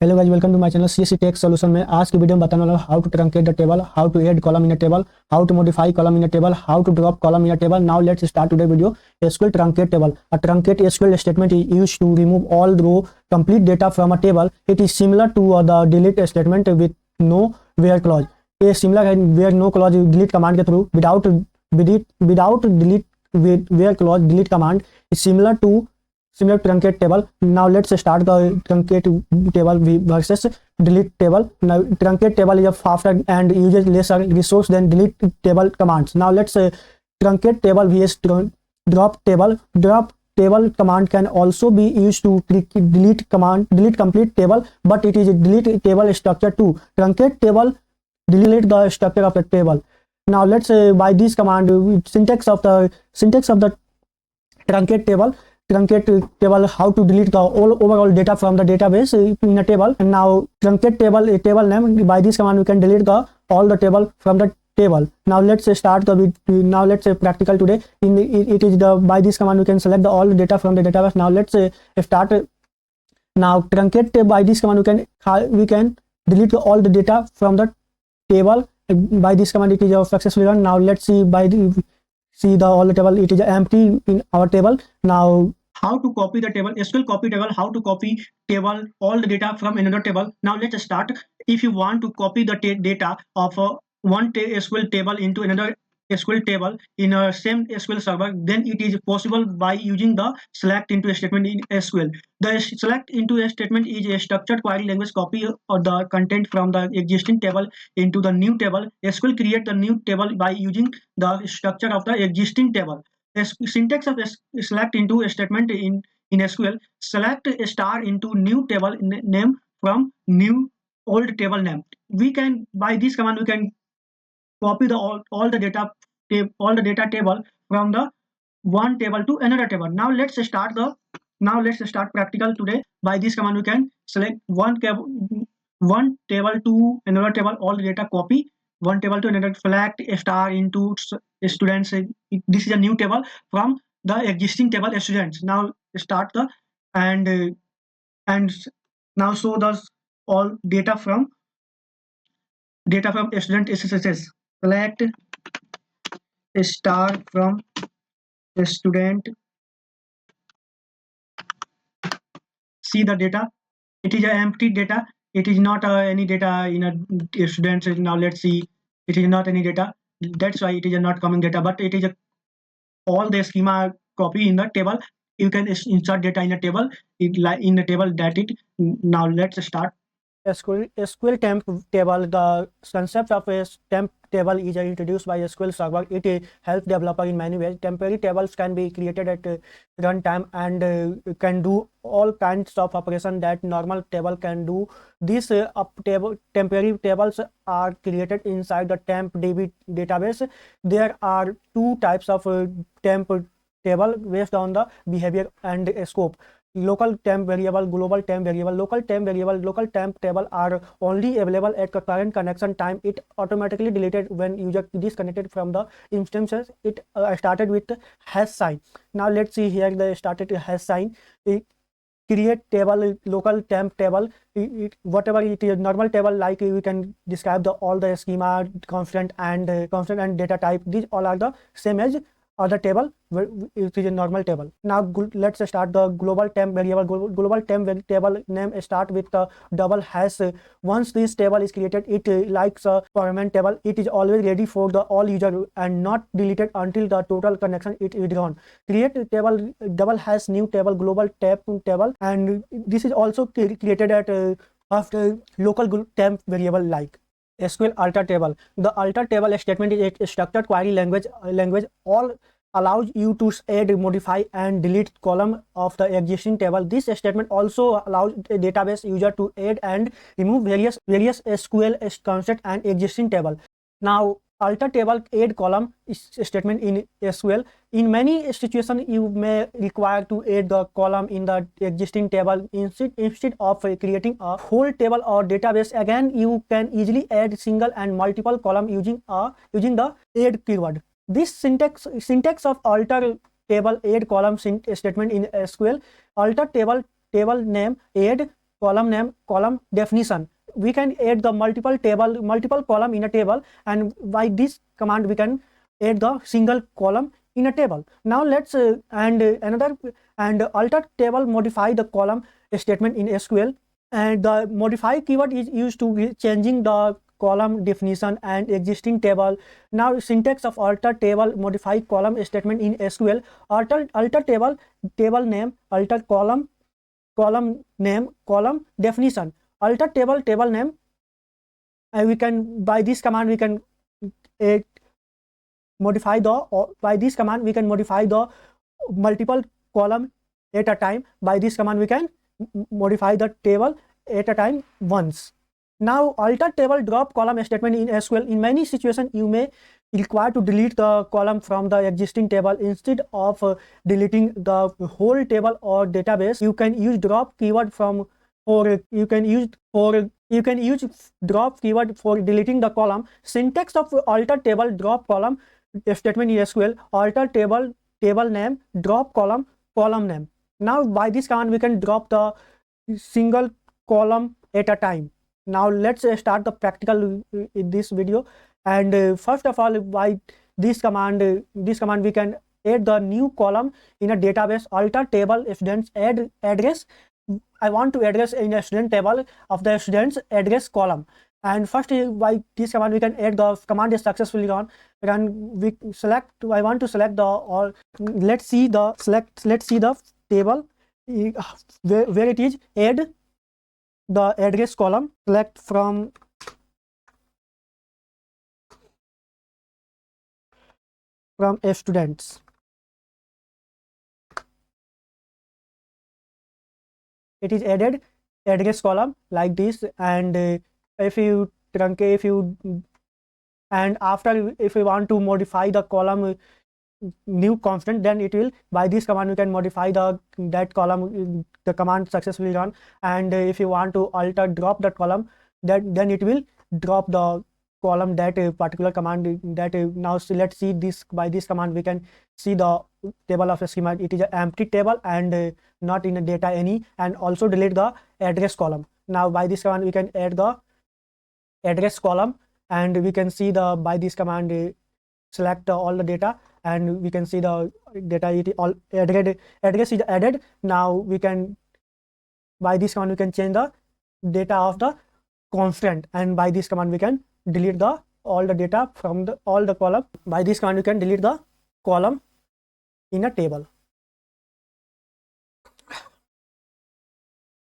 Hello guys, welcome to my channel CSC tech solution में। आज की वीडियो में बताने वाला हूं how to truncate the table, how to add column in a table, how to modify column in a table, how to drop column in a table. Now let's start today video. SQL truncate table. A truncate SQL statement is used to remove all row complete data from a table. It is similar to the delete statement with no where clause. ये similar है where no clause delete command के through. without delete with where clause delete command is similar truncate table. Now let's start the truncate table versus delete table. Now truncate table is a faster and uses lesser resource than delete table commands. Now let's truncate table vs drop table. Drop table command can also be used to delete complete table, but it is a delete table structure too. Truncate table delete the structure of the table. Now let's by this command syntax of the truncate table, how to delete the all overall data from the database in a table. And now truncate table name, by this command we can delete the all the table from the table. Now let's start the now let's say practical today. It is the by this command we can select the all the data from the database. Now let's start. Now truncate by this command we can delete all the data from the table. By this command it is successfully run. Now let's see the all the table, it is empty in our table. Now how to copy the table, SQL copy table, how to copy table all the data from another table. Now let's start. If you want to copy the data of one SQL table into another SQL table in a same SQL server, then it is possible by using the select into statement in SQL. The select into a statement is a structured query language copy of the content from the existing table into the new table. SQL create the new table by using the structure of the existing table. Syntax of select into a statement in SQL: select a star into new table name from new old table name. We can by this command we can copy the all the data table from the one table to another table. Now let's start practical today. By this command we can select one table to another table, all the data copy one table to another, select a star into students. This is a new table from the existing table students. Now start the and and now show the all data from student SSS. Select a star from a student. See the data. It is an empty data. It is not any data in a student. Now let's see. It is not any data. That's why it is a not coming data. But it is a all the schema copy in the table. You can insert data in a table. In a table that it. Now let's start. SQL temp table. The concept of a temp table is introduced by SQL Server. It helps developer in many ways. Temporary tables can be created at runtime and can do all kinds of operation that normal table can do. These temporary tables are created inside the TempDB database. There are two types of temp table based on the behavior and scope: local temp variable, global temp variable. Local temp table are only available at current connection time. It automatically deleted when user disconnected from the instances. It started with hash sign. Now let's see here the started hash sign. Create table, local temp table. Whatever it is, normal table, like we can describe the all the schema, constant and data type. These all are the same as other table. It is a normal table. Now let's start the global temp variable. Global temp table name start with the double hash. Once this table is created, it likes a permanent table. It is always ready for the all user and not deleted until the total connection is withdrawn. Create table double hash new table, global temp table, and this is also created at after local temp variable like SQL alter table. The alter table statement is a structured query language. All allows you to add, modify, and delete column of the existing table. This statement also allows a database user to add and remove various SQL concept and existing table. Now alter table add column statement in SQL. In many situations, you may require to add the column in the existing table instead of creating a whole table or database. Again, you can easily add single and multiple column using the add keyword. This syntax of alter table add column statement in SQL: alter table name add column name, column definition. We can add the multiple column in a table, and by this command we can add the single column in a table. Now let's alter table modify the column statement in SQL, and the modify keyword is used to changing the column definition and existing table. Now syntax of alter table modify column statement in SQL: alter table name, alter column name, column definition, alter table name. And we can, by this command we can modify the multiple column at a time. By this command we can modify the table at a time once. Now alter table drop column statement in SQL: in many situations you may require to delete the column from the existing table. Instead of deleting the whole table or database, you can use drop keyword you can use drop keyword for deleting the column. Syntax of alter table drop column statement in SQL: alter table name, drop column name. Now by this command we can drop the single column at a time. Now let's start the practical in this video. And first of all, by this command we can add the new column in a database: alter table students address. I want to address in a student table of the students address column. And first, by this command we can add the command is successfully run. We select, I want to select the, or let's see the table where it is add the address column. Select from students. It is added address column like this. And if you and after, if we want to modify the column new constant, then it will, by this command we can modify that column, the command successfully run. And if you want to alter drop the column, then it will drop the column that particular command that now. So let's see this. By this command we can see the table of schema. It is an empty table and not in a data any, and also delete the address column. Now by this command we can add the address column, and we can see the, by this command select all the data, and we can see the data, it all address is added. Now we can, by this command we can change the data of the constant, and by this command we can delete the all the data from all the column. By this command we can delete the column in a table.